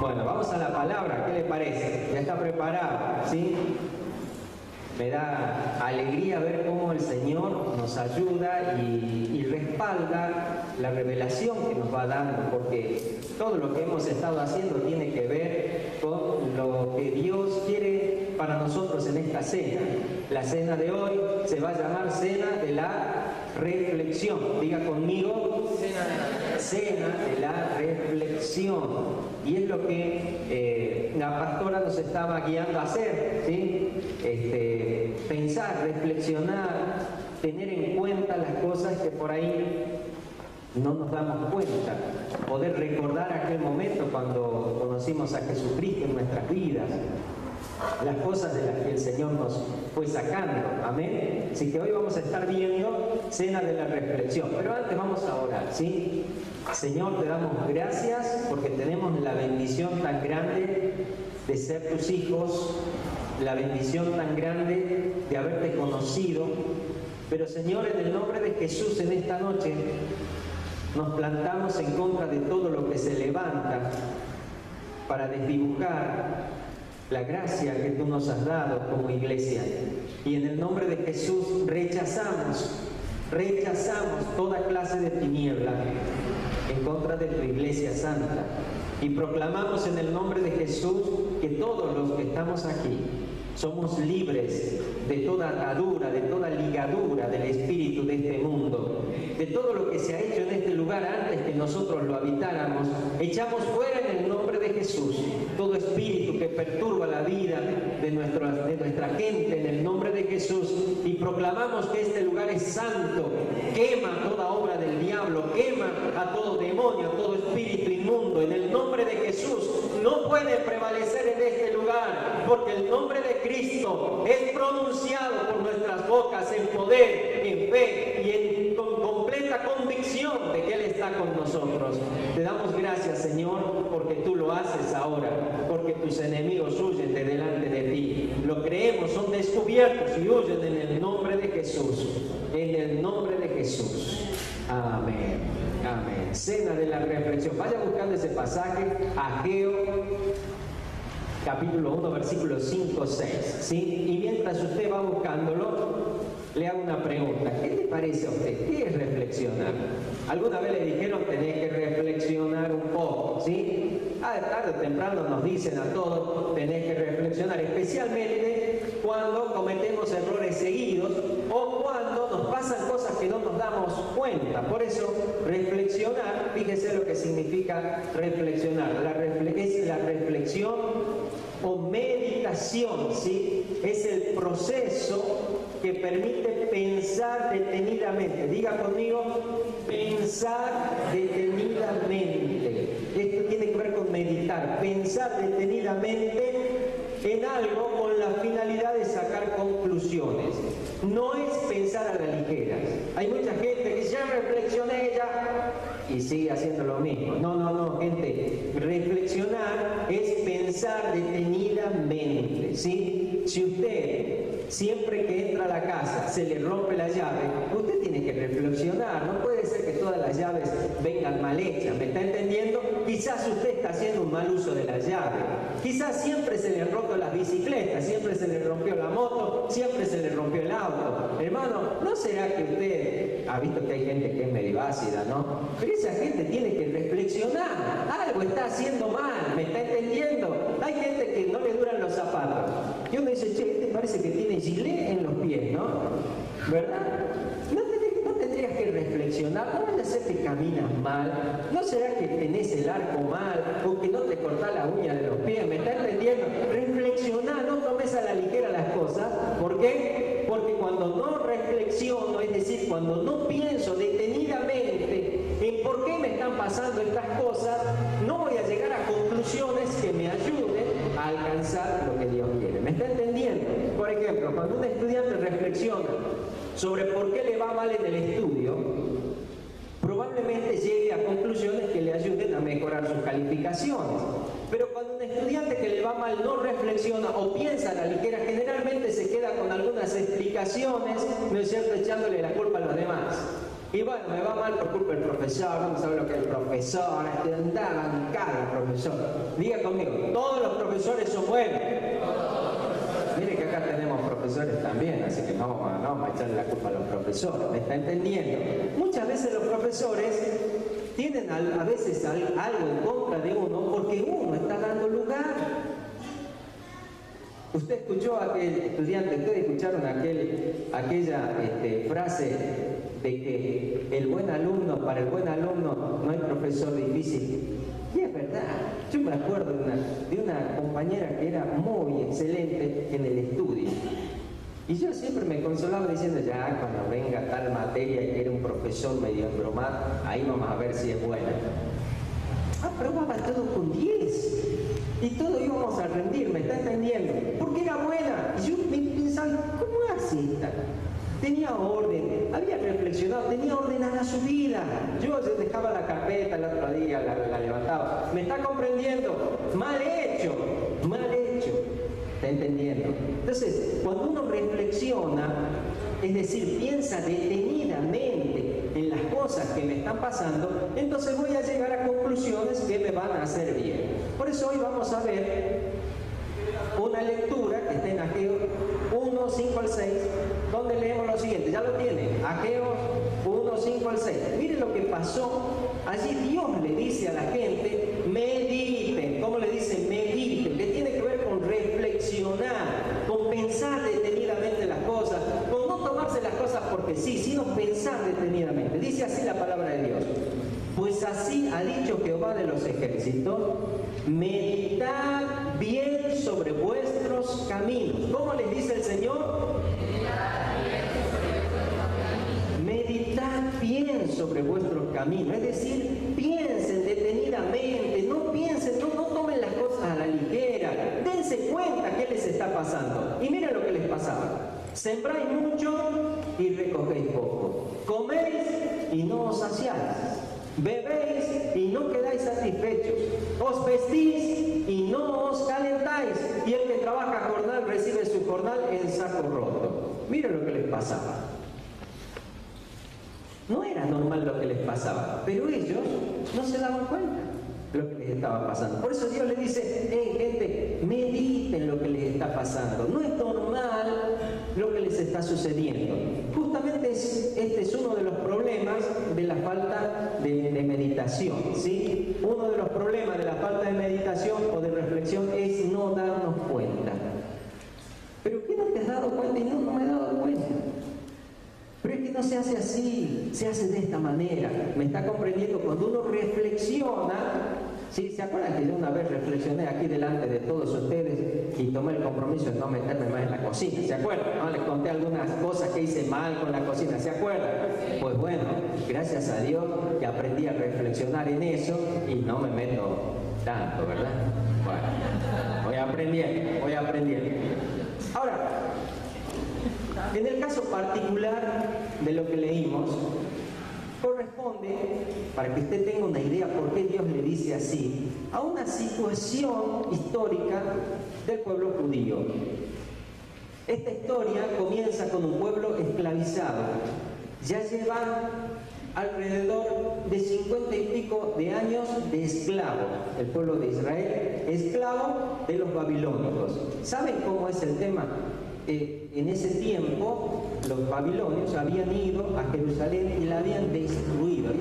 Bueno, vamos a la palabra, ¿qué le parece? ¿Ya está preparado? ¿Sí? Me da alegría ver cómo el Señor nos ayuda y respalda la revelación que nos va dando, porque todo lo que hemos estado haciendo tiene que ver con lo que Dios quiere para nosotros en esta cena. La cena de hoy se va a llamar Cena de la Reflexión. Diga conmigo, Cena de la Reflexión. Y es lo que la pastora nos estaba guiando a hacer, ¿sí? Pensar, reflexionar, tener en cuenta las cosas que por ahí no nos damos cuenta, poder recordar aquel momento cuando conocimos a Jesucristo en nuestras vidas, las cosas de las que el Señor nos fue sacando, amén. Así que hoy vamos a estar viendo Cena de la Reflexión, pero antes vamos a orar, ¿sí? Señor, te damos gracias porque tenemos la bendición tan grande de ser tus hijos, la bendición tan grande de haberte conocido. Pero Señor, en el nombre de Jesús en esta noche nos plantamos en contra de todo lo que se levanta para desdibujar la gracia que tú nos has dado como iglesia. Y en el nombre de Jesús rechazamos toda clase de tiniebla en contra de tu iglesia santa. Y proclamamos en el nombre de Jesús que todos los que estamos aquí somos libres de toda atadura, de toda ligadura del espíritu de este mundo, de todo lo que se ha hecho en este lugar antes que nosotros lo habitáramos. Echamos fuera en el nombre de Jesús todo espíritu que perturba la vida de nuestra gente en el nombre de Jesús, y proclamamos que este lugar es santo. Quema toda obra del diablo, quema a todo demonio, a todo espíritu inmundo en el nombre de Jesús. No puede prevalecer en este lugar, porque el nombre de Cristo es pronunciado por nuestras bocas en poder, en fe y con completa convicción de que Él está con nosotros. Te damos gracias, Señor, porque tú lo haces ahora, porque tus enemigos huyen de delante de ti. Lo creemos, son descubiertos y huyen en el nombre de Jesús. En el nombre de Jesús. Amén. Amén. Cena de la Reflexión. Vaya buscando ese pasaje, Ageo capítulo 1, versículos 5, 6, ¿sí? Y mientras usted va buscándolo, le hago una pregunta. ¿Qué le parece a usted? ¿Qué es reflexionar? Alguna vez le dijeron tenés que reflexionar un poco, ¿sí? Tarde o temprano nos dicen a todos tenés que reflexionar, especialmente cuando cometemos errores seguidos o cuando nos pasan cosas que no nos damos cuenta. Por eso, reflexionar, fíjese lo que significa reflexionar. Es la reflexión o meditación, ¿sí? Es el proceso que permite pensar detenidamente. Diga conmigo, pensar detenidamente. Esto tiene que ver con meditar, pensar detenidamente en algo con la finalidad de sacar conclusiones. No es pensar a la ligera. Hay mucha gente que ya reflexioné y sigue haciendo lo mismo. No, gente. Reflexionar es pensar detenidamente, ¿sí? Si usted, siempre que entra a la casa, se le rompe la llave, usted tiene que reflexionar. No puede ser que todas las llaves vengan mal hechas, ¿me está entendiendo? Quizás usted está haciendo un mal uso de la llave. Quizás siempre se le han roto las bicicletas, siempre se le rompió la moto, siempre se le rompió el auto. Hermano, ¿no será que usted ha visto que hay gente que es medio ácida, ¿no? Pero esa gente tiene que reflexionar. Algo está haciendo mal, ¿me está entendiendo? Hay gente que no le duran los zapatos. Y uno dice, che, este parece que tiene gilet en los pies, ¿no? ¿Verdad? ¿No tendrías que reflexionar? ¿No vaya a ser que caminas mal? ¿No será que tenés el arco mal? ¿O que no te cortás la uña de los pies? ¿Me está entendiendo? Reflexionar, no tomes a la ligera las cosas. ¿Por qué? Porque cuando no reflexiono, es decir, cuando no pienso detenidamente en por qué me están pasando estas cosas, no voy a llegar a conclusiones que me ayuden a alcanzar lo que Dios quiere. ¿Me está entendiendo? Por ejemplo, cuando un estudiante reflexiona sobre por qué le va mal en el estudio, probablemente llegue a conclusiones que le ayuden a mejorar sus calificaciones. Pero cuando un estudiante que le va mal no reflexiona o piensa a la ligera, generalmente se queda con algunas explicaciones, ¿no es cierto?, echándole la culpa a los demás. Y bueno, me va mal por culpa del profesor, no sabe lo que es el profesor, andaban caro el profesor. Diga conmigo, todos los profesores son buenos. Mire que acá tenemos profesores también, así que no vamos a echarle la culpa a los profesores, ¿me está entendiendo? Muchas veces los profesores tienen a veces algo en contra de uno porque uno está dando lugar. Usted escuchó a aquel estudiante, ustedes escucharon aquella frase de que para el buen alumno no hay profesor difícil. Y es verdad, yo me acuerdo de una compañera que era muy excelente en el estudio. Y yo siempre me consolaba diciendo, ya cuando venga tal materia y era un profesor medio embromado, ahí vamos a ver si es buena. Aprobaba todo con 10. Y todo íbamos a rendir, ¿me está entendiendo? Porque era buena. Y yo me pensaba, ¿cómo hace esta? Tenía orden, había reflexionado, tenía ordenada su vida. Yo dejaba la carpeta el otro día, la levantaba. ¿Me está comprendiendo? Mal hecho, mal hecho. ¿Está entendiendo? Entonces, cuando uno reflexiona, es decir, piensa detenidamente en las cosas que me están pasando, entonces voy a llegar a conclusiones que me van a hacer bien. Por eso hoy vamos a ver una lectura que está en Ageo 1, 5 al 6, donde leemos lo siguiente, ya lo tiene, Ageo 1, 5 al 6. Miren lo que pasó, allí Dios le dice a la gente, mediten. ¿Cómo le dice? Mediten, que tiene que ver con reflexionar, con pensar detenidamente las cosas, con no tomarse las cosas porque sí, sino pensar detenidamente. Dice así la palabra de Dios, pues así ha dicho Jehová de los ejércitos, meditad bien sobre vuestros caminos. ¿Cómo les dice el Señor? Meditad bien sobre vuestros caminos. Es decir, piensen detenidamente, no piensen, no tomen las cosas a la ligera. Dense cuenta qué les está pasando. Y miren lo que les pasaba. Sembráis mucho y recogéis poco. Coméis y no os saciáis. Bebéis y no quedáis satisfechos, os vestís y no os calentáis, y el que trabaja jornal recibe su jornal en saco roto. Miren lo que les pasaba. No era normal lo que les pasaba, pero ellos no se daban cuenta de lo que les estaba pasando. Por eso Dios les dice, hey gente, mediten lo que les está pasando. No es normal lo que les está sucediendo. Justamente este es uno de los problemas de la falta de meditación, ¿sí? Uno de los problemas de la falta de meditación o de reflexión es no darnos cuenta. ¿Pero qué no te has dado cuenta? Y no me he dado cuenta. Pero es que no se hace así, se hace de esta manera. ¿Me está comprendiendo? Cuando uno reflexiona, ¿sí? ¿Se acuerdan que yo una vez reflexioné aquí delante de todos ustedes y tomé el compromiso de no meterme más en la cocina? ¿Se acuerdan? ¿No? Les conté algunas cosas que hice mal con la cocina, ¿se acuerdan? Pues bueno, gracias a Dios que aprendí a reflexionar en eso y no me meto tanto, ¿verdad? Bueno, voy aprendiendo. Ahora, en el caso particular de lo que leímos, corresponde, para que usted tenga una idea por qué Dios le dice así, a una situación histórica del pueblo judío. Esta historia comienza con un pueblo esclavizado. Ya lleva alrededor de 50 y pico de años de esclavo, el pueblo de Israel, esclavo de los babilónicos. ¿Saben cómo es el tema? En ese tiempo los babilonios habían ido a Jerusalén y la habían destruido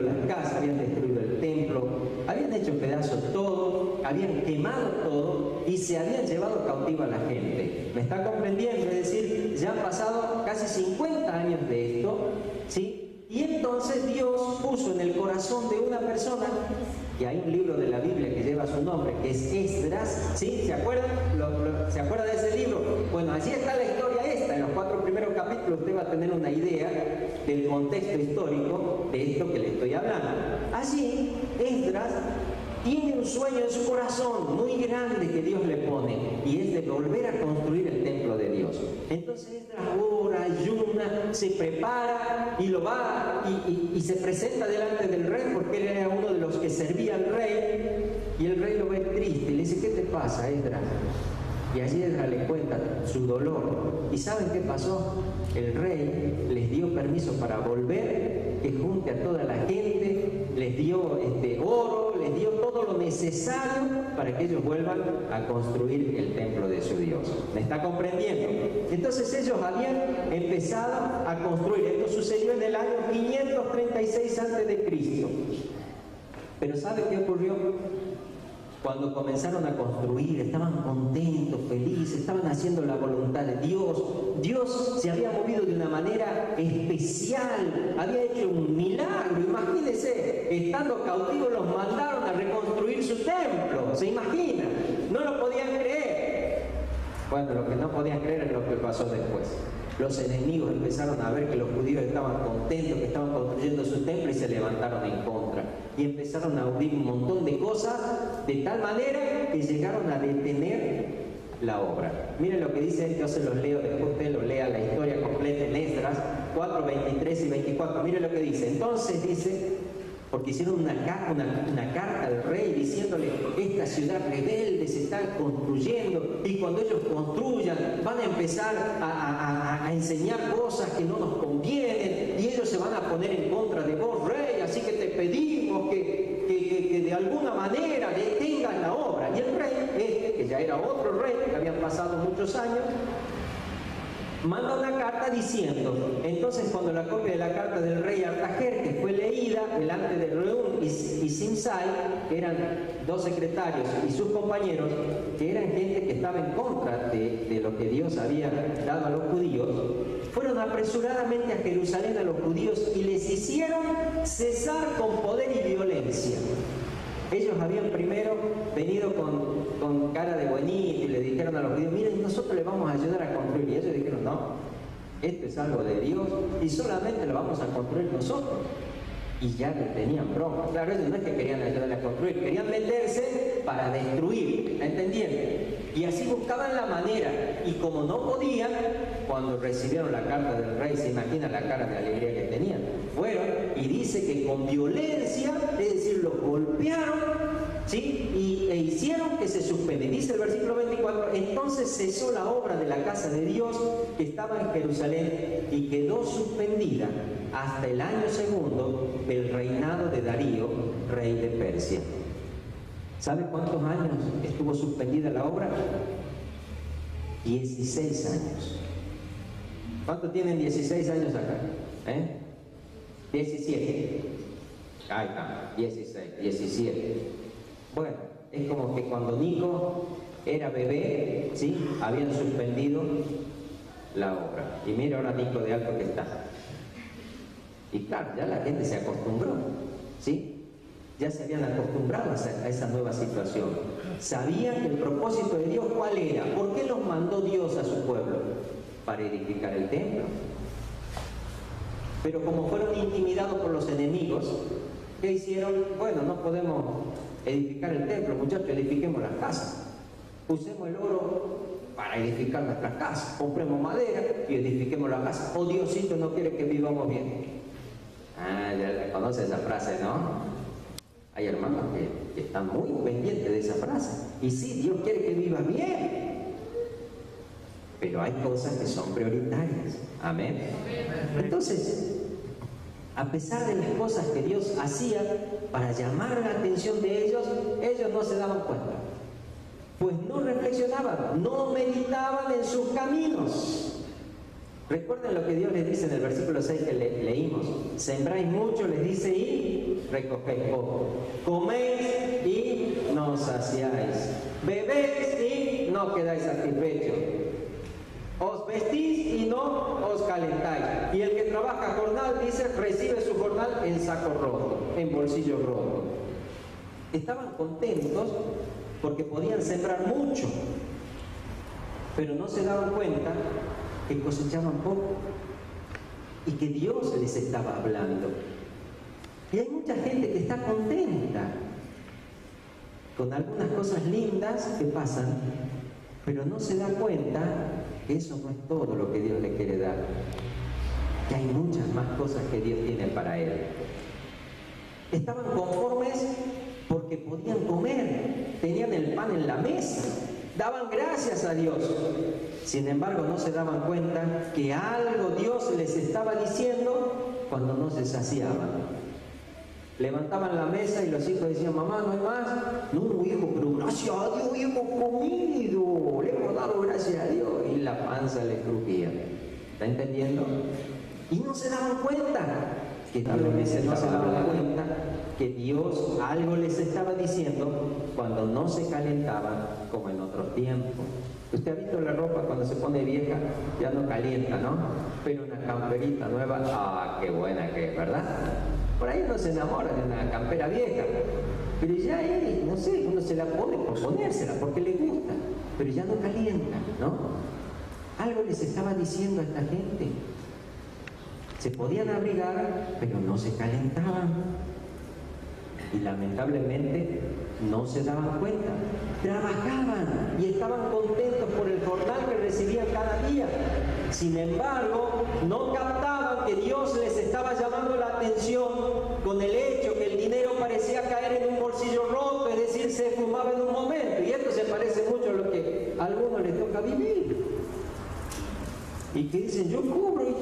las casas, habían destruido el templo, habían hecho pedazos todo, habían quemado todo y se habían llevado cautiva a la gente. ¿Me está comprendiendo? Es decir, ya han pasado casi 50 años de esto, ¿sí? Y entonces Dios puso en el corazón de una persona, y hay un libro de la Biblia que lleva su nombre, que es Esdras, ¿sí? ¿Se acuerdan? ¿Se acuerdan de ese libro? Bueno, allí está la historia esta, en los 4 primeros capítulos usted va a tener una idea del contexto histórico de esto que le estoy hablando. Allí, Esdras tiene un sueño en su corazón muy grande que Dios le pone, y es de volver a construir el templo de Dios. Entonces Esdras ora, ayuna, se prepara y lo va y se presenta delante del rey, porque él era uno de los que servía al rey, y el rey lo ve triste y le dice, ¿qué te pasa, Esdras? Y allí Esdras les cuenta su dolor. ¿Y saben qué pasó? El rey les dio permiso para volver, que junte a toda la gente, les dio oro, les dio todo lo necesario para que ellos vuelvan a construir el templo de su Dios. ¿Me está comprendiendo? Entonces ellos habían empezado a construir. Esto sucedió en el año 536 a.C. Pero ¿sabe qué ocurrió? Cuando comenzaron a construir, estaban contentos, felices, estaban haciendo la voluntad de Dios. Dios se había movido de una manera especial, había hecho un milagro. Imagínense, estando cautivos los mandaron a reconstruir su templo. ¿Se imagina? No lo podían creer. Bueno, lo que no podían creer es lo que pasó después. Los enemigos empezaron a ver que los judíos estaban contentos, que estaban construyendo su templo y se levantaron en contra. Y empezaron a abrir un montón de cosas de tal manera que llegaron a detener la obra. Miren lo que dice, yo se los leo, después usted lo lea la historia completa en Esdras 4, 23 y 24. Miren lo que dice. Entonces dice, porque hicieron una carta al rey diciéndole, esta ciudad rebelde se está construyendo y cuando ellos construyan van a empezar a enseñar cosas que no nos convienen y ellos se van a poner en contra de vos, rey, así que te pedimos que de alguna manera detengas la obra. Y el rey, que ya era otro rey, que habían pasado muchos años, manda una carta diciendo, entonces cuando la copia de la carta del rey Artajerjes fue leída delante de Reún y Simsai, que eran dos secretarios, y sus compañeros, que eran gente que estaba en contra de lo que Dios había dado a los judíos, fueron apresuradamente a Jerusalén a los judíos y les hicieron cesar con poder y violencia. Ellos habían primero venido con cara de buenito y le dijeron a los judíos, miren, nosotros les vamos a ayudar a construir. Y ellos dijeron, no, esto es algo de Dios y solamente lo vamos a construir nosotros. Y ya le tenían broma. Claro, ellos no es que querían ayudar a construir, querían meterse para destruir, ¿entienden? Y así buscaban la manera. Y como no podían, cuando recibieron la carta del rey, se imagina la cara de alegría que tenían. Fueron y dice que con violencia, es decir, los golpearon, ¿sí? E hicieron que se suspende. Dice el versículo 24, entonces cesó la obra de la casa de Dios que estaba en Jerusalén y quedó suspendida hasta el año segundo del reinado de Darío, rey de Persia. ¿Sabe cuántos años estuvo suspendida la obra? 16 años. ¿Cuántos tienen 16 años acá? 17. Ahí está, 16, 17. Bueno, es como que cuando Nico era bebé, ¿sí? Habían suspendido la obra. Y mira ahora Nico de alto que está. Y claro, ya la gente se acostumbró, ¿sí? Ya se habían acostumbrado a esa nueva situación. Sabían el propósito de Dios cuál era. ¿Por qué los mandó Dios a su pueblo? Para edificar el templo. Pero como fueron intimidados por los enemigos, ¿qué hicieron? Bueno, no podemos edificar el templo, muchachos, edifiquemos las casas. Usemos el oro para edificar nuestras casas. Compremos madera y edifiquemos las casas. Oh, Diosito no quiere que vivamos bien. Ah, ya conoce esa frase, ¿no? Hay hermanos que están muy pendientes de esa frase. Y sí, Dios quiere que vivas bien. Pero hay cosas que son prioritarias. Amén. Entonces, a pesar de las cosas que Dios hacía para llamar la atención de ellos, ellos no se daban cuenta. Pues no reflexionaban, no meditaban en sus caminos. Recuerden lo que Dios les dice en el versículo 6 que leímos. Sembráis mucho, les dice, y recogéis poco. Coméis y no saciáis. Bebéis y no quedáis satisfechos. Os vestís y no os calentáis. Y el que trabaja jornal, dice, recibe su jornal en saco roto, en bolsillo roto. Estaban contentos porque podían sembrar mucho, pero no se daban cuenta que cosechaban poco y que Dios les estaba hablando. Y hay mucha gente que está contenta con algunas cosas lindas que pasan, pero no se da cuenta que eso no es todo lo que Dios le quiere dar, que hay muchas más cosas que Dios tiene para él. Estaban conformes porque podían comer, tenían el pan en la mesa. daban gracias a Dios. Sin embargo, no se daban cuenta que algo Dios les estaba diciendo cuando no se saciaban. Levantaban la mesa y los hijos decían: mamá, ¿no hay más? No, hijo, pero gracias a Dios hemos comido, le hemos dado gracias a Dios. Y la panza les crujía. ¿Está entendiendo? Y no se daban cuenta que tal vez no se daban cuenta que Dios algo les estaba diciendo cuando no se calentaban como en otros tiempos. Usted ha visto la ropa cuando se pone vieja, ya no calienta, ¿no? Pero una camperita nueva, ¡ah, qué buena que es!, ¿verdad? Por ahí uno se enamora de una campera vieja, pero ya ahí, no sé, uno se la pone por ponérsela, porque le gusta, pero ya no calienta, ¿no? Algo les estaba diciendo a esta gente. Se podían abrigar, pero no se calentaban. Y lamentablemente no se daban cuenta. Trabajaban y estaban contentos por el jornal que recibían cada día. Sin embargo, no captaban que Dios les estaba llamando la atención con el hecho que el dinero parecía caer en un bolsillo roto, es decir, se fumaba en un momento. Y esto se parece mucho a lo que a algunos les toca vivir. Y que dicen: yo cubro y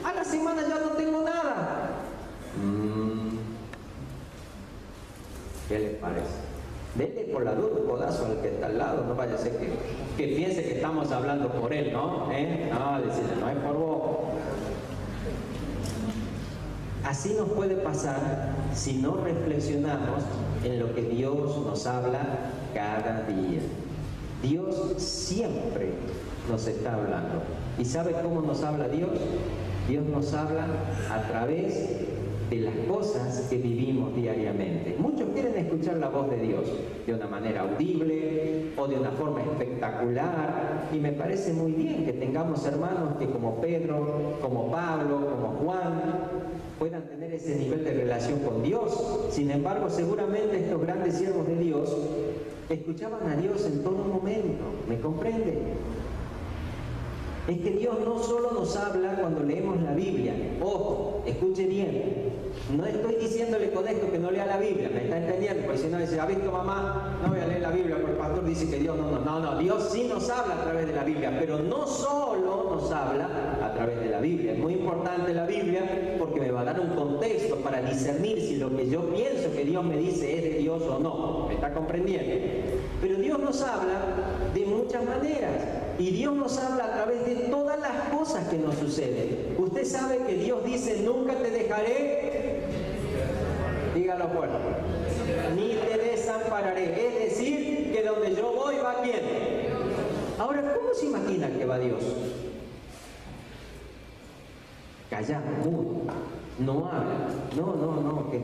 a la semana ya no tengo nada. ¿Qué les parece? Denle por la duda un codazo al que está al lado, no vaya a ser que piense que estamos hablando por él, ¿no? No, decirle: no es por vos. Así nos puede pasar si no reflexionamos en lo que Dios nos habla cada día. Dios siempre nos está hablando. ¿Y sabe cómo nos habla Dios? Dios nos habla a través de las cosas que vivimos diariamente. Muchos quieren escuchar la voz de Dios de una manera audible o de una forma espectacular, y me parece muy bien que tengamos hermanos que, como Pedro, como Pablo, como Juan, puedan tener ese nivel de relación con Dios. Sin embargo, seguramente estos grandes siervos de Dios escuchaban a Dios en todo momento. ¿Me comprende? Es que Dios no solo nos habla cuando leemos la Biblia. Ojo, escuche bien. No estoy diciéndole con esto que no lea la Biblia, ¿me está entendiendo? Porque si no dice: ¿ha visto, mamá? No voy a leer la Biblia porque el pastor dice que Dios no. Dios sí nos habla a través de la Biblia, pero no solo nos habla a través de la Biblia. Es muy importante la Biblia porque me va a dar un contexto para discernir si lo que yo pienso que Dios me dice es de Dios o no. ¿Me está comprendiendo? Pero Dios nos habla de muchas maneras. Y Dios nos habla a través de todas las cosas que nos suceden. Usted sabe que Dios dice: nunca te dejaré, dígalo fuerte, ni te desampararé. Es decir, que donde yo voy va ¿quién? Ahora, ¿cómo se imagina que va Dios? Callado, mudo, no habla. No, que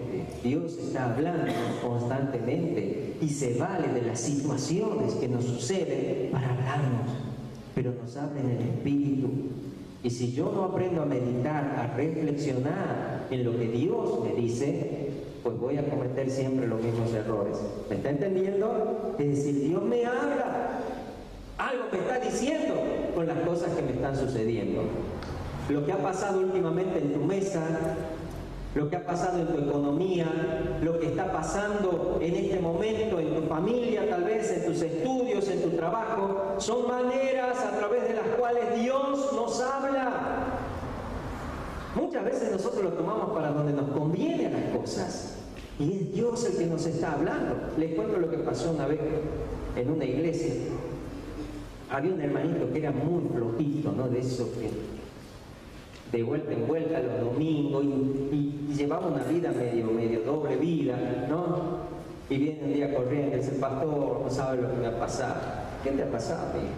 Dios está hablando constantemente y se vale de las situaciones que nos suceden para hablarnos. Pero nos habla en el Espíritu. Y si yo no aprendo a meditar, a reflexionar en lo que Dios me dice, pues voy a cometer siempre los mismos errores. ¿Me está entendiendo? Es decir, Dios me habla, algo me está diciendo con las cosas que me están sucediendo. Lo que ha pasado últimamente en tu mesa, lo que ha pasado en tu economía, lo que está pasando en este momento en tu familia, tal vez en tus estudios, en tu trabajo, son maneras a través de las cuales Dios nos habla. Muchas veces nosotros lo tomamos para donde nos conviene a las cosas, y es Dios el que nos está hablando. Les cuento lo que pasó una vez en una iglesia. Había un hermanito que era muy flojito, ¿no? De eso que de vuelta en vuelta los domingos y llevaba una vida medio doble vida, ¿no? Y viene un día corriendo y dice: pastor, no sabe lo que me ha pasado. ¿Qué te ha pasado, hijo?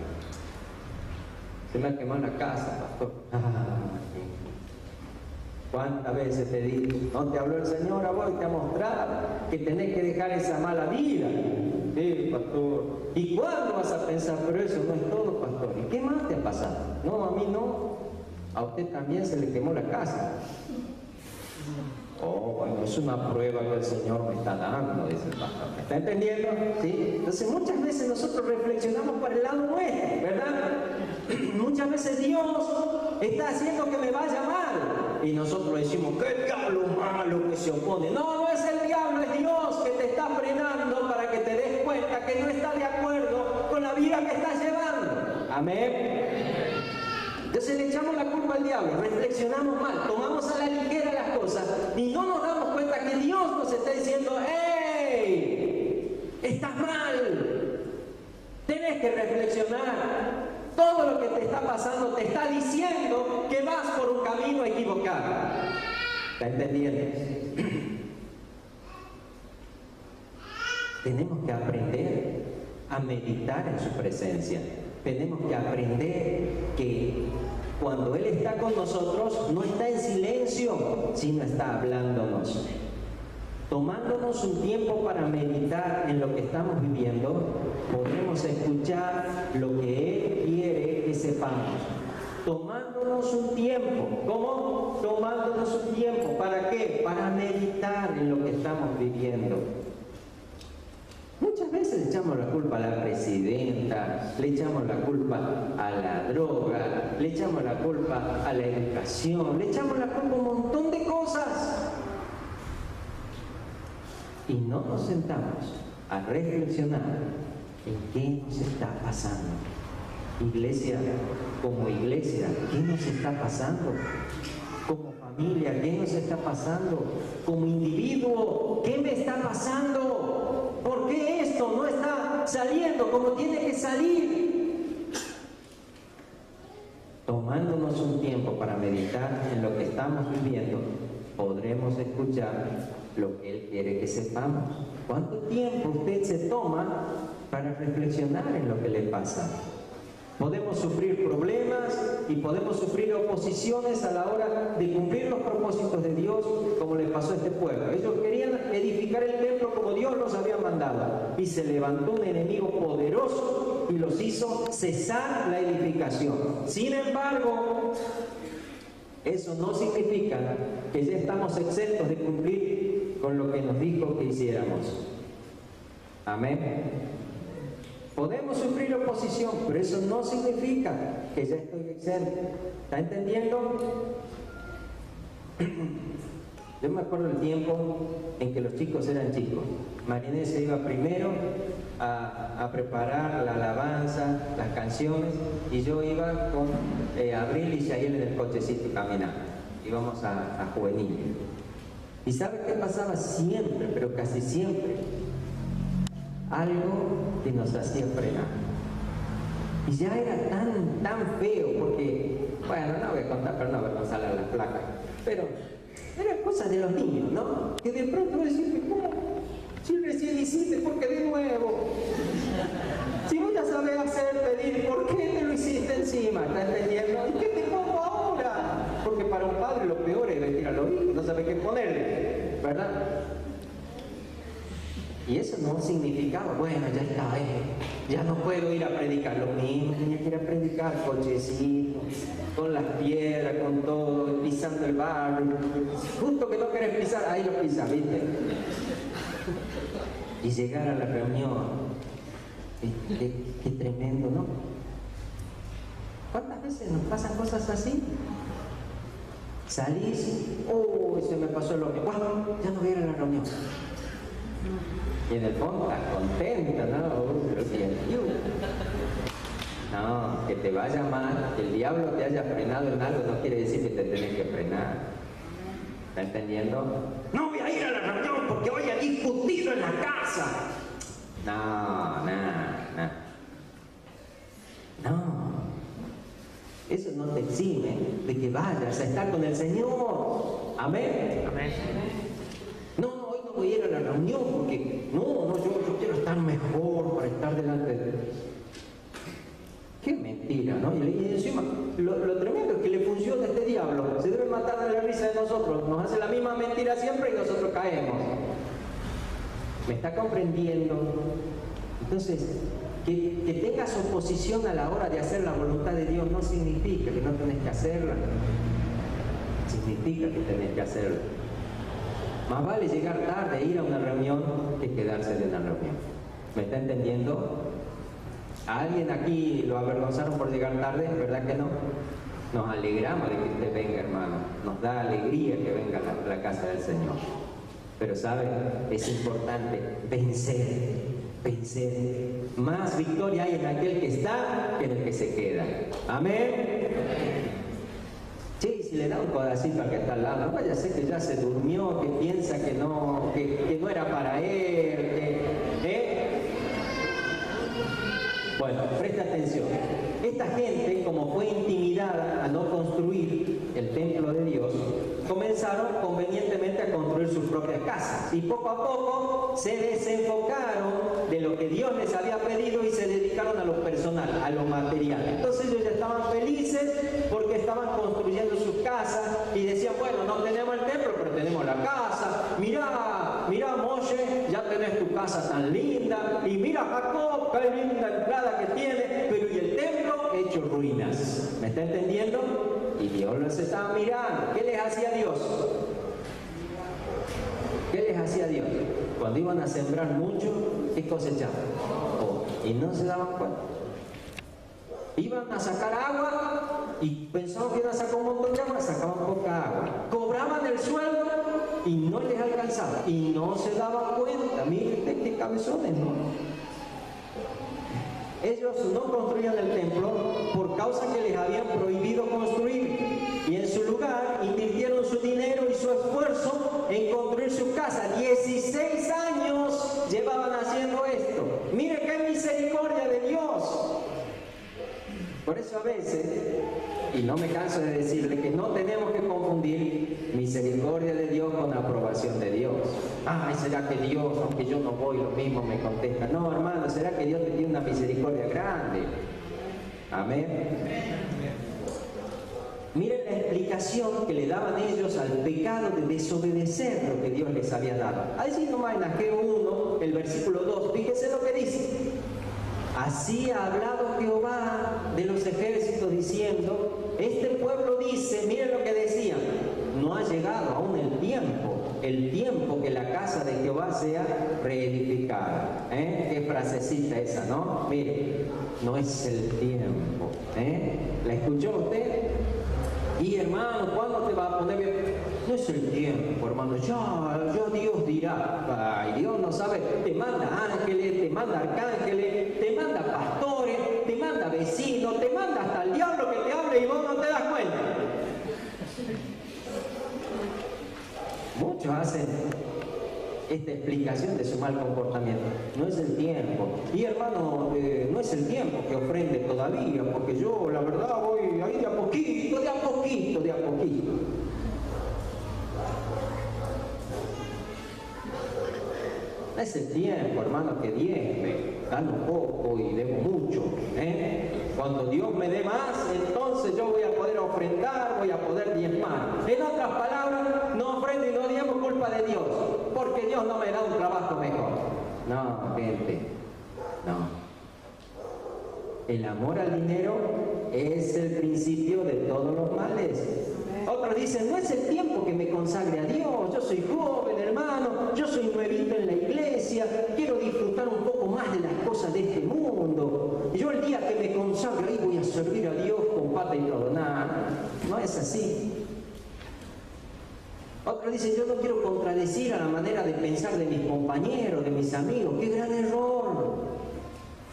Se me ha quemado la casa, pastor. ¿Cuántas veces te digo? ¿No te habló el Señor a vos y te ha mostrado que tenés que dejar esa mala vida? Sí, pastor. ¿Y cuándo vas a pensar? Pero eso no es todo, pastor. ¿Y qué más te ha pasado? No, a mí no. A usted también se le quemó la casa. Oh, bueno, es una prueba que el Señor me está dando, dice el pastor. ¿Me está entendiendo? ¿Sí? Entonces muchas veces nosotros reflexionamos para el lado nuestro, ¿verdad? Muchas veces Dios está haciendo que me vaya mal. Y nosotros decimos: ¡qué diablo malo que se opone! No, no es el diablo, es Dios que te está frenando para que te des cuenta que no está de acuerdo con la vida que está llevando. Amén. Entonces le echamos la culpa al diablo, reflexionamos mal, tomamos a la ligera las cosas y no nos damos cuenta que Dios nos está diciendo: ¡hey! Estás mal. Tenés que reflexionar. Todo lo que te está pasando te está diciendo que vas por un camino equivocado. ¿Está entendiendo? Tenemos que aprender a meditar en su presencia. Tenemos que aprender que cuando Él está con nosotros, no está en silencio, sino está hablándonos. Tomándonos un tiempo para meditar en lo que estamos viviendo, podemos escuchar lo que Él quiere que sepamos. Tomándonos un tiempo. ¿Cómo? Tomándonos un tiempo. ¿Para qué? Para meditar en lo que estamos viviendo. Muchas veces le echamos la culpa a la presidenta, le echamos la culpa a la droga, le echamos la culpa a la educación, le echamos la culpa a un montón de cosas. Y no nos sentamos a reflexionar en qué nos está pasando. Iglesia, como iglesia, ¿qué nos está pasando? Como familia, ¿qué nos está pasando? Como individuo, ¿qué me está pasando? ¿Por qué esto no está saliendo como tiene que salir? Tomándonos un tiempo para meditar en lo que estamos viviendo, podremos escuchar lo que Él quiere que sepamos. ¿Cuánto tiempo usted se toma para reflexionar en lo que le pasa? Podemos sufrir problemas y podemos sufrir oposiciones a la hora de cumplir los propósitos de Dios, como le pasó a este pueblo. Ellos querían edificar el templo como Dios los había mandado, y se levantó un enemigo poderoso y los hizo cesar la edificación. Sin embargo, eso no significa que ya estamos exentos de cumplir con lo que nos dijo que hiciéramos. Amén. Podemos sufrir oposición, pero eso no significa que ya estoy exento. ¿Está entendiendo? Yo me acuerdo del tiempo en que los chicos eran chicos. Mariné se iba primero a preparar la alabanza, las canciones, y yo iba con Abril y Yael en el cochecito caminando. Íbamos a juvenil. ¿Y sabe qué pasaba siempre, pero casi siempre? Algo que nos hacía frenar. Y ya era tan feo, porque, bueno, no voy a contar para no avergonzar a las placas, pero eran cosas de los niños, ¿no? Que de pronto decís, ¿cómo? Si recién hiciste, ¿por qué de nuevo? Si vos ya sabés hacer, pedir, ¿por qué te lo hiciste encima? ¿Estás entendiendo? ¿Y qué te pongo ahora? Porque para un padre lo peor es vestir a los hijos, no sabe qué ponerle, ¿verdad? Y eso no significaba, bueno, ya está, ya no puedo ir a predicar. Lo mismo tenía que ir a predicar, cochecito, con las piedras, con todo, pisando el barro. Justo que no querés pisar, ahí lo pisas, ¿viste? Y llegar a la reunión, qué tremendo, ¿no? ¿Cuántas veces nos pasan cosas así? Salís, se me pasó el hombre, bueno, ya no voy a ir a la reunión. Y en el fondo estás contenta, ¿no? No, que te vaya mal, que el diablo te haya frenado en algo no quiere decir que te tenés que frenar. ¿Está entendiendo? No voy a ir a la reunión porque hoy hay discutido en la casa. No. Eso no te exime de que vayas a estar con el Señor. Amén. Amén. No voy a ir a la reunión porque yo quiero estar mejor para estar delante de Dios. Qué mentira, ¿no? Y encima, lo tremendo es que le funciona a este diablo. Se debe matar de la risa de nosotros. Nos hace la misma mentira siempre y nosotros caemos. ¿Me está comprendiendo? Entonces, que tengas oposición a la hora de hacer la voluntad de Dios no significa que no tenés que hacerla. Significa que tenés que hacerla. Más vale llegar tarde e ir a una reunión que quedarse de una reunión. ¿Me está entendiendo? ¿A alguien aquí lo avergonzaron por llegar tarde? ¿Verdad que no? Nos alegramos de que usted venga, hermano. Nos da alegría que venga a la casa del Señor. Pero, ¿sabe? Es importante vencer vencer. Más victoria hay en aquel que está que en el que se queda. Amén. Sí, si le da un codacito al que está al lado, no vaya a ser que ya se durmió, que piensa que no era para él, Bueno, presta atención. Esta gente, como fue intimidada a no construir el templo de Dios, comenzaron convenientemente a construir sus propias casas. Y poco a poco se desenfocaron de lo que Dios les había pedido y se dedicaron a lo personal, a lo material. Entonces ellos ya estaban felices porque estaban construyendo sus casas y decían, bueno, no tenemos el templo, pero tenemos la casa. Mirá, Moshe, ya tenés tu casa tan linda. Y mira, Jacob, qué linda entrada que tiene. Pero ¿y el templo? Hecho ruinas. ¿Me está entendiendo? Y Dios los estaba mirando. ¿Qué les hacía Dios? ¿Qué les hacía Dios? Cuando iban a sembrar mucho, ¿qué cosechaban? Y no se daban cuenta. Iban a sacar agua y pensaban que iban a sacar un montón de agua, sacaban poca agua. Cobraban el sueldo y no les alcanzaba. Y no se daban cuenta. Miren qué cabezones, ¿no? Ellos no construían el templo por causa que les habían prohibido construir. Y en su lugar invirtieron su dinero y su esfuerzo en construir su casa. 16 años llevaban haciendo esto. Mire qué misericordia de Dios. Por eso a veces, y no me canso de decirle que no tenemos que confundir misericordia de Dios con aprobación de Dios. Ay, ¿será que Dios, aunque yo no voy, lo mismo me contesta? No, hermano, ¿será que Dios te tiene una misericordia grande? Amén. Miren la explicación que le daban ellos al pecado de desobedecer lo que Dios les había dado. Allí nomás en Ageo 1, el versículo 2, fíjense lo que dice. Así ha hablado Jehová de los ejércitos diciendo, este pueblo dice, miren lo que decían, no ha llegado aún el tiempo que la casa de Jehová sea reedificada. Qué frasecita esa, ¿no? Mire, no es el tiempo. ¿La escuchó usted? Y hermano, ¿cuándo te va a poner bien? No es el tiempo, hermano, ya Dios dirá. Ay, Dios no sabe, te manda ángeles, te manda arcángeles, te manda pastores, te manda vecinos, te manda hasta el diablo que te hable y vos no te das cuenta. Muchos hacen esta explicación de su mal comportamiento. No es el tiempo. Y hermano, no es el tiempo que ofrende todavía, porque yo la verdad voy ahí de a poquito. No es el tiempo, hermano, que diezme, gano poco y debo mucho. Cuando Dios me dé más, entonces yo voy a poder ofrendar, voy a poder diezmar. En otras palabras, no ofrendo y no diezmo culpa de Dios, porque Dios no me da un trabajo mejor. No, gente, no. El amor al dinero es el principio de todos los males. Otros dicen, no es el tiempo que me consagre a Dios, yo soy joven, hermano, yo soy nuevito en la iglesia, quiero disfrutar un poco más de las cosas de este mundo. Yo el día que me consagre ahí voy a servir a Dios con pata y todo. Nada, no es así. Otros dicen, yo no quiero contradecir a la manera de pensar de mis compañeros, de mis amigos. ¡Qué gran error!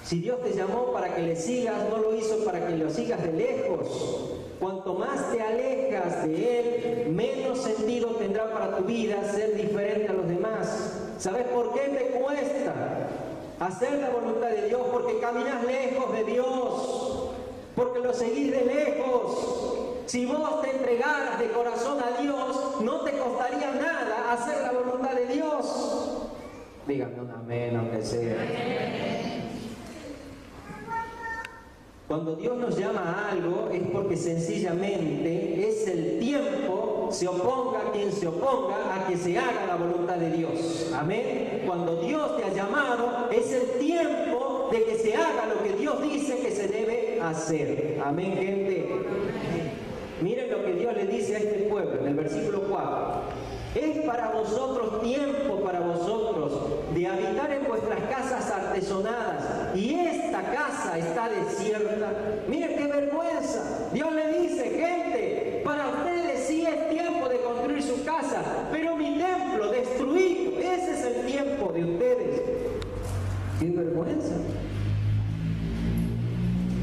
Si Dios te llamó para que le sigas, no lo hizo para que lo sigas de lejos. Cuanto más te alejas de Él, menos sentido tendrá para tu vida ser diferente a los demás. ¿Sabes por qué te cuesta hacer la voluntad de Dios? Porque caminas lejos de Dios, porque lo seguís de lejos. Si vos te entregaras de corazón a Dios, no te costaría nada hacer la voluntad de Dios. Díganme un amén, aunque sea. Cuando Dios nos llama a algo es porque sencillamente es el tiempo, se oponga quien se oponga, a que se haga la voluntad de Dios. Amén. Cuando Dios te ha llamado es el tiempo de que se haga lo que Dios dice que se debe hacer. Amén, gente. Miren lo que Dios le dice a este pueblo en el versículo 4. Es para vosotros tiempo, para vosotros, de habitar en vuestras casas artesonadas, y esta casa está desierta. Miren qué vergüenza. Dios le dice, gente, para ustedes sí es tiempo de construir su casa, pero mi templo destruido, ese es el tiempo de ustedes. Qué vergüenza.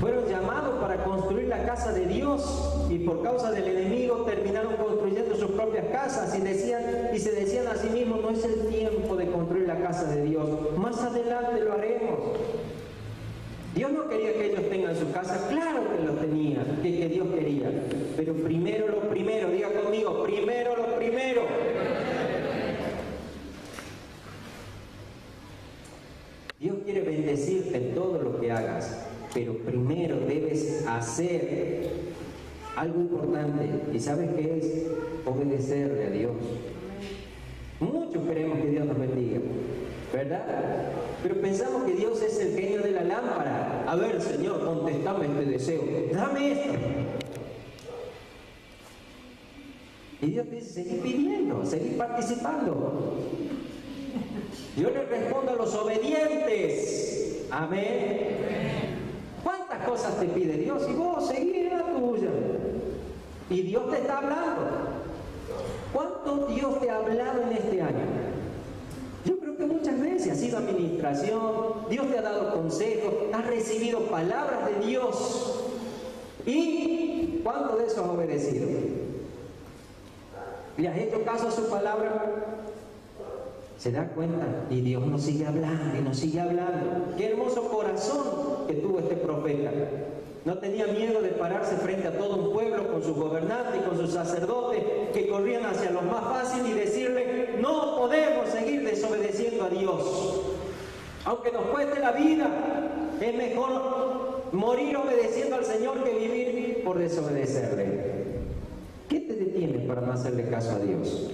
Fueron llamados para construir la casa de Dios y por causa del enemigo terminaron construyendo sus propias casas y se decían a sí mismos: no es el tiempo de construir la casa de Dios, más adelante lo haremos. Dios no quería que ellos tengan su casa, claro que lo tenía, que Dios quería, pero primero lo primero, diga conmigo, primero lo primero. Dios quiere bendecirte en todo lo que hagas, pero primero debes hacer algo importante. ¿Y sabes qué es? Obedecerle a Dios. Muchos queremos que Dios nos bendiga, ¿verdad? Pero pensamos que Dios es el genio de la lámpara. A ver, Señor, contestame este deseo, dame esto. Y Dios te dice: seguir pidiendo, seguir participando. Yo le respondo a los obedientes. Amén. ¿Cuántas cosas te pide Dios? Y vos seguí la tuya. Y Dios te está hablando. ¿Cuánto Dios te ha hablado en este año? Yo creo que muchas veces ha sido administración, Dios te ha dado consejos, has recibido palabras de Dios. ¿Y cuánto de eso has obedecido? ¿Le has hecho caso a su palabra? ¿Se da cuenta? Y Dios nos sigue hablando y nos sigue hablando. Qué hermoso corazón que tuvo este profeta. No tenía miedo de pararse frente a todo un pueblo con sus gobernantes y con sus sacerdotes que corrían hacia lo más fácil y decirle: no podemos seguir desobedeciendo a Dios. Aunque nos cueste la vida, es mejor morir obedeciendo al Señor que vivir por desobedecerle. ¿Qué te detiene para no hacerle caso a Dios?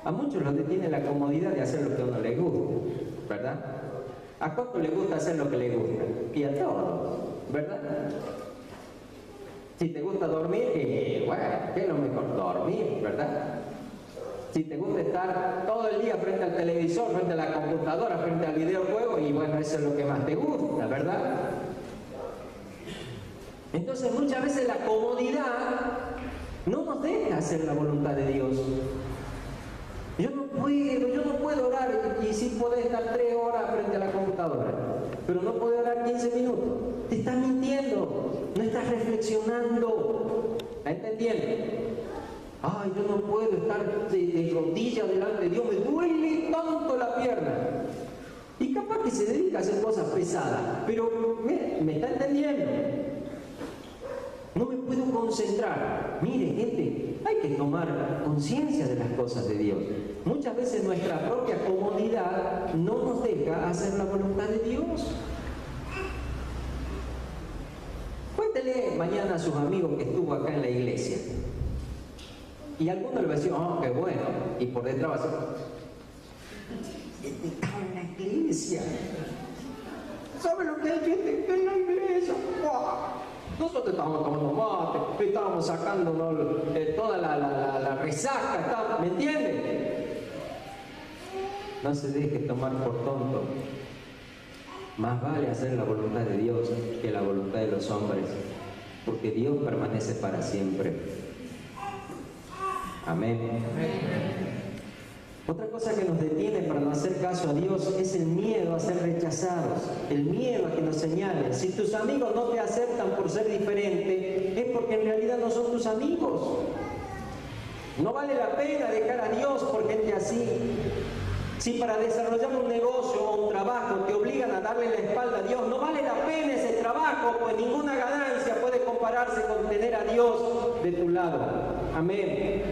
A muchos los detiene la comodidad de hacer lo que a uno le gusta, ¿verdad? ¿A cuánto le gusta hacer lo que le gusta? Y a todos, ¿verdad? Si te gusta dormir, bueno, ¿qué es lo mejor? Dormir, ¿verdad? Si te gusta estar todo el día frente al televisor, frente a la computadora, frente al videojuego, y bueno, eso es lo que más te gusta, ¿verdad? Entonces muchas veces la comodidad no nos deja hacer la voluntad de Dios. Yo no puedo orar, y sí podés estar 3 horas frente a la computadora, pero no podés orar 15 minutos. Te estás mintiendo, no estás reflexionando. ¿La entendiendo? Ay, yo no puedo estar de rodillas delante de Dios, me duele tanto la pierna. Y capaz que se dedica a hacer cosas pesadas, pero me está entendiendo. No me puedo concentrar. Mire, gente, hay que tomar conciencia de las cosas de Dios. Muchas veces nuestra propia comodidad no nos deja hacer la voluntad de Dios. Cuéntele mañana a sus amigos que estuvo acá en la iglesia. Y algunos le va a decir: oh, qué bueno. Y por detrás va a decir: estaba en la iglesia. ¿Sabe lo que hay gente en la iglesia? ¡Wow! Nosotros estábamos tomando mate, estábamos sacándonos toda la resaca, ¿me entienden? No se deje tomar por tonto. Más vale hacer la voluntad de Dios que la voluntad de los hombres, porque Dios permanece para siempre. Amén. Otra cosa que nos detiene para no hacer caso a Dios es el miedo a ser rechazados, el miedo a que nos señalen. Si tus amigos no te aceptan por ser diferente, es porque en realidad no son tus amigos. No vale la pena dejar a Dios por gente así. Si para desarrollar un negocio o un trabajo te obligan a darle la espalda a Dios, no vale la pena ese trabajo, pues ninguna ganancia puede compararse con tener a Dios de tu lado. Amén.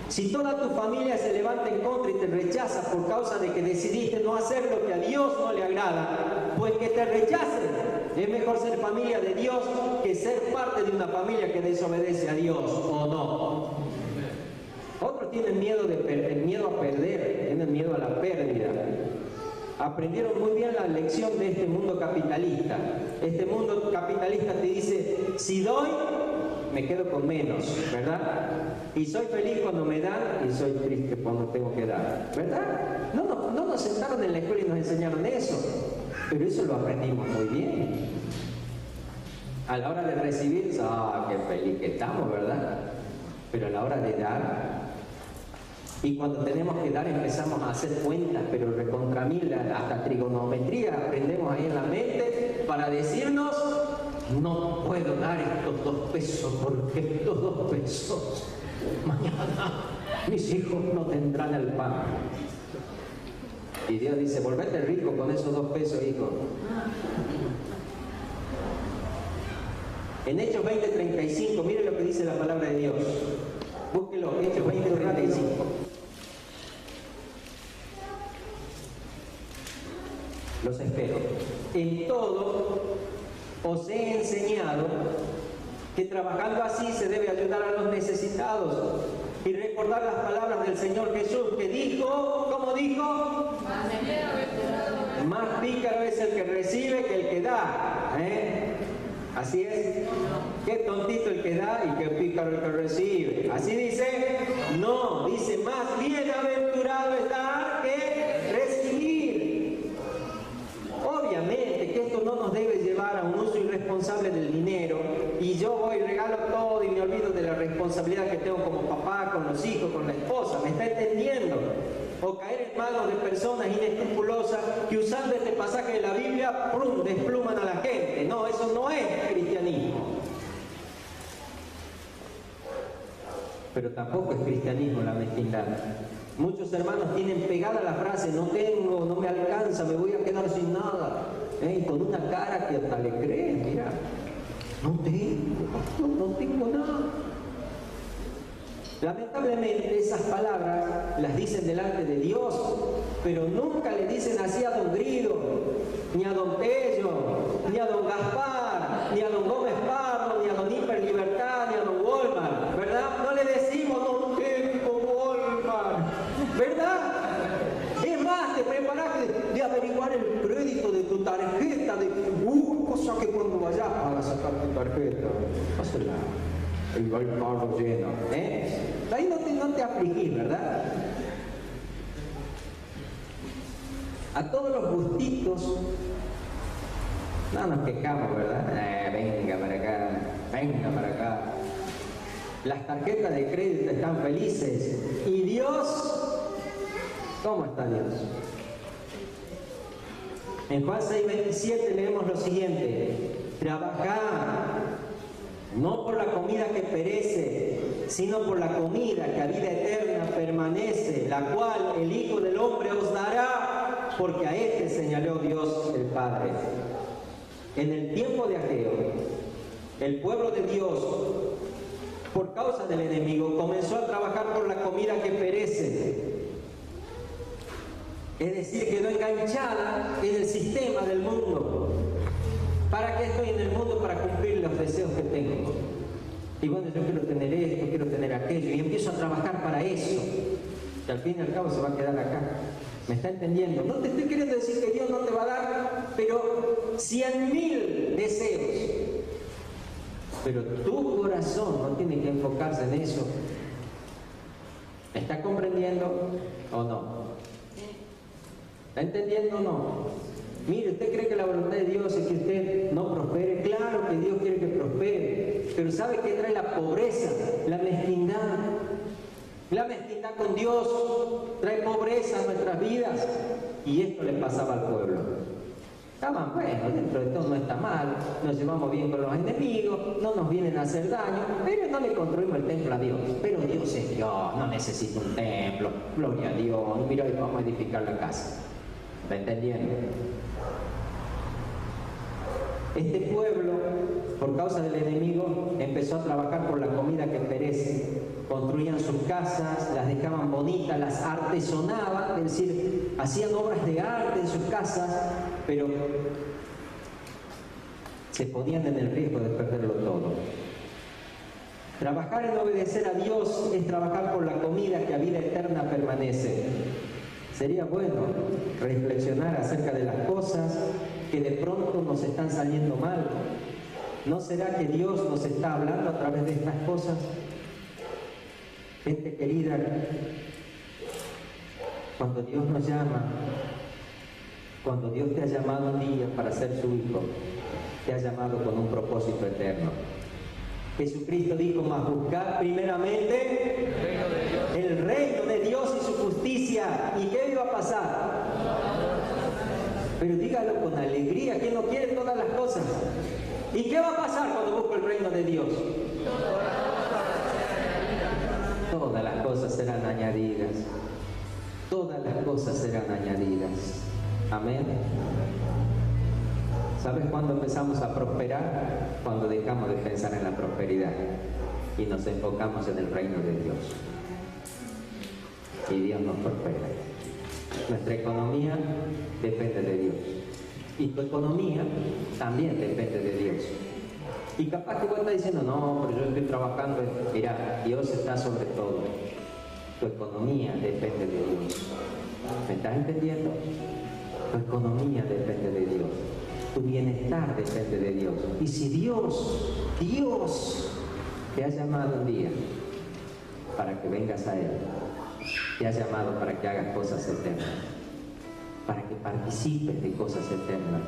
Si toda tu familia se levanta en contra y te rechaza por causa de que decidiste no hacer lo que a Dios no le agrada, pues que te rechacen. Es mejor ser familia de Dios que ser parte de una familia que desobedece a Dios, ¿o no? Otros tienen miedo a perder, tienen miedo a la pérdida. Aprendieron muy bien la lección de este mundo capitalista. Este mundo capitalista te dice: si doy, me quedo con menos, ¿verdad? Y soy feliz cuando me dan y soy triste cuando tengo que dar, ¿verdad? No nos sentaron en la escuela y nos enseñaron eso, pero eso lo aprendimos muy bien. A la hora de recibir, qué feliz que estamos, ¿verdad? Pero a la hora de dar, Y cuando tenemos que dar empezamos a hacer cuentas, pero recontra mil, hasta trigonometría aprendemos ahí en la mente para decirnos, no puedo dar estos 2 pesos porque estos 2 pesos mañana mis hijos no tendrán el pan. Y Dios dice, volvete rico con esos 2 pesos, hijo. En Hechos 20:35, mire lo que dice la palabra de Dios. Búsquelo, Hechos 20:35. Los espero. En todo os he enseñado que trabajando así se debe ayudar a los necesitados y recordar las palabras del Señor Jesús que dijo, ¿cómo dijo? Más pícaro es el que recibe que el que da. Así es. Qué tontito el que da y qué pícaro el que recibe. Así dice. No, dice más bienaventurado es dar que recibir. Obviamente que esto no nos debe llevar a un uso irresponsable del dinero y yo voy y regalo todo y me olvido de la responsabilidad que tengo como papá, con los hijos, con la esposa. ¿Me está entendiendo? O caer en manos de personas inescrupulosas que usando este pasaje de la Biblia, ¡prum!, despluman a la gente. No, eso no es cristianismo. Pero tampoco es cristianismo la mezquindad. Muchos hermanos tienen pegada la frase, no tengo, no me alcanza, me voy a quedar sin nada. Con una cara que hasta le creen, mira, no tengo nada. Lamentablemente esas palabras las dicen delante de Dios, pero nunca le dicen así a don Grido, ni a don Pello, ni a don Gaspar, ni a don Gómez Pardo, ni a don Hiper Libertad, ni a don Walmart, ¿verdad? No le decimos no tengo Walmart, ¿verdad? Es más, te preparaste de averiguar el crédito de tu tarjeta, cosa que cuando vayas a sacar tu tarjeta, pásala. El carro lleno, Ahí no te afligís, ¿verdad? A todos los gustitos, no nos quejamos, ¿verdad? Venga para acá. Las tarjetas de crédito están felices. ¿Y Dios? ¿Cómo está Dios? En Juan 6:27 leemos lo siguiente: trabajad no por la comida que perece, sino por la comida que a vida eterna permanece, la cual el Hijo del Hombre os dará, porque a este señaló Dios el Padre. En el tiempo de Ageo, el pueblo de Dios, por causa del enemigo, comenzó a trabajar por la comida que perece. Es decir, quedó enganchada en el sistema del mundo. ¿Para qué estoy en el mundo? Para cumplir los deseos que tengo. Y bueno, yo quiero tener esto, quiero tener aquello, y empiezo a trabajar para eso. Que al fin y al cabo se va a quedar acá. ¿Me está entendiendo? No te estoy queriendo decir que Dios no te va a dar, pero 100.000 deseos. Pero tu corazón no tiene que enfocarse en eso. ¿Me está comprendiendo o no? ¿Está entendiendo o no? Mire, ¿usted cree que la voluntad de Dios es que usted no prospere? Claro que Dios quiere que prospere, pero ¿sabe qué trae la pobreza? La mezquindad. La mezquindad con Dios trae pobreza a nuestras vidas. Y esto le pasaba al pueblo. Estaban, bueno, dentro de todo no está mal, nos llevamos bien con los enemigos, no nos vienen a hacer daño, pero no le construimos el templo a Dios. Pero Dios es Dios, no necesita un templo, gloria a Dios, mira, hoy vamos a edificar la casa. ¿Está entendiendo? Este pueblo, por causa del enemigo, empezó a trabajar por la comida que perece. Construían sus casas, las dejaban bonitas, las artesonaban, es decir, hacían obras de arte en sus casas, pero se ponían en el riesgo de perderlo todo. Trabajar en obedecer a Dios es trabajar por la comida que a vida eterna permanece. Sería bueno reflexionar acerca de las cosas que de pronto nos están saliendo mal. ¿No será que Dios nos está hablando a través de estas cosas? Gente querida, cuando Dios nos llama, cuando Dios te ha llamado un día para ser su hijo, te ha llamado con un propósito eterno. Jesucristo dijo: mas buscad primeramente el reino de Dios y saciar. ¿Y qué iba a pasar? Pero dígalo con alegría, ¿quién no quiere todas las cosas? ¿Y qué va a pasar cuando busco el reino de Dios? Todas las cosas serán añadidas. Todas las cosas serán añadidas. Amén. ¿Sabes cuándo empezamos a prosperar? Cuando dejamos de pensar en la prosperidad y nos enfocamos en el reino de Dios. Y Dios nos prospera. Nuestra economía depende de Dios. Y tu economía también depende de Dios. Y capaz que vos estás diciendo, no, pero yo estoy trabajando. Mira, Dios está sobre todo. Tu economía depende de Dios. ¿Me estás entendiendo? Tu economía depende de Dios. Tu bienestar depende de Dios. Y si Dios te ha llamado un día para que vengas a Él, te ha llamado para que hagas cosas eternas, para que participes de cosas eternas,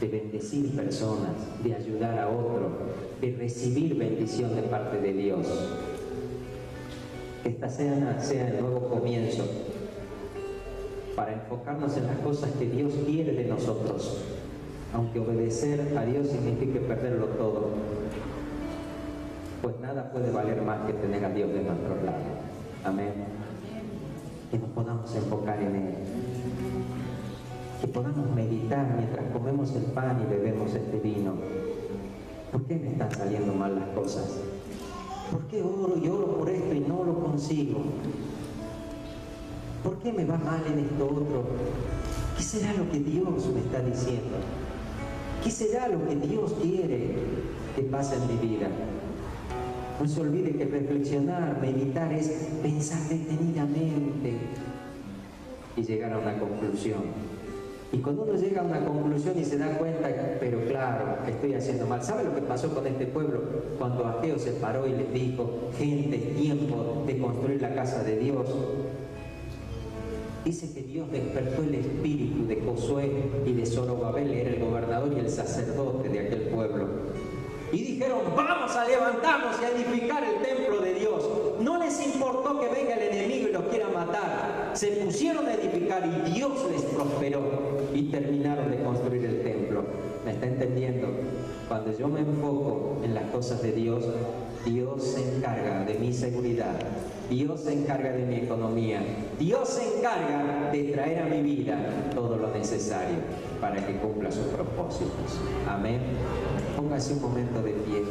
de bendecir personas, de ayudar a otros, de recibir bendición de parte de Dios. Que esta sea el nuevo comienzo para enfocarnos en las cosas que Dios quiere de nosotros, aunque obedecer a Dios signifique perderlo todo, pues nada puede valer más que tener a Dios de nuestro lado. Amén. Que nos podamos enfocar en Él, que podamos meditar mientras comemos el pan y bebemos este vino. ¿Por qué me están saliendo mal las cosas? ¿Por qué oro y oro por esto y no lo consigo? ¿Por qué me va mal en esto otro? ¿Qué será lo que Dios me está diciendo? ¿Qué será lo que Dios quiere que pase en mi vida? No se olvide que reflexionar, meditar es pensar detenidamente y llegar a una conclusión. Y cuando uno llega a una conclusión y se da cuenta, pero claro, estoy haciendo mal. ¿Sabe lo que pasó con este pueblo? Cuando Ageo se paró y les dijo, gente, tiempo de construir la casa de Dios. Dice que Dios despertó el espíritu de Josué y de Zorobabel, era el gobernador y el sacerdote de aquel pueblo. Y dijeron, vamos a levantarnos y a edificar el templo de Dios. No les importó que venga el enemigo y los quiera matar. Se pusieron a edificar y Dios les prosperó y terminaron de construir el templo. ¿Me está entendiendo? Cuando yo me enfoco en las cosas de Dios, Dios se encarga de mi seguridad. Dios se encarga de mi economía. Dios se encarga de traer a mi vida todo lo necesario para que cumpla sus propósitos. Amén. Póngase un momento de pie.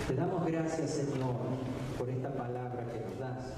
Te damos gracias, Señor, por esta palabra que nos das.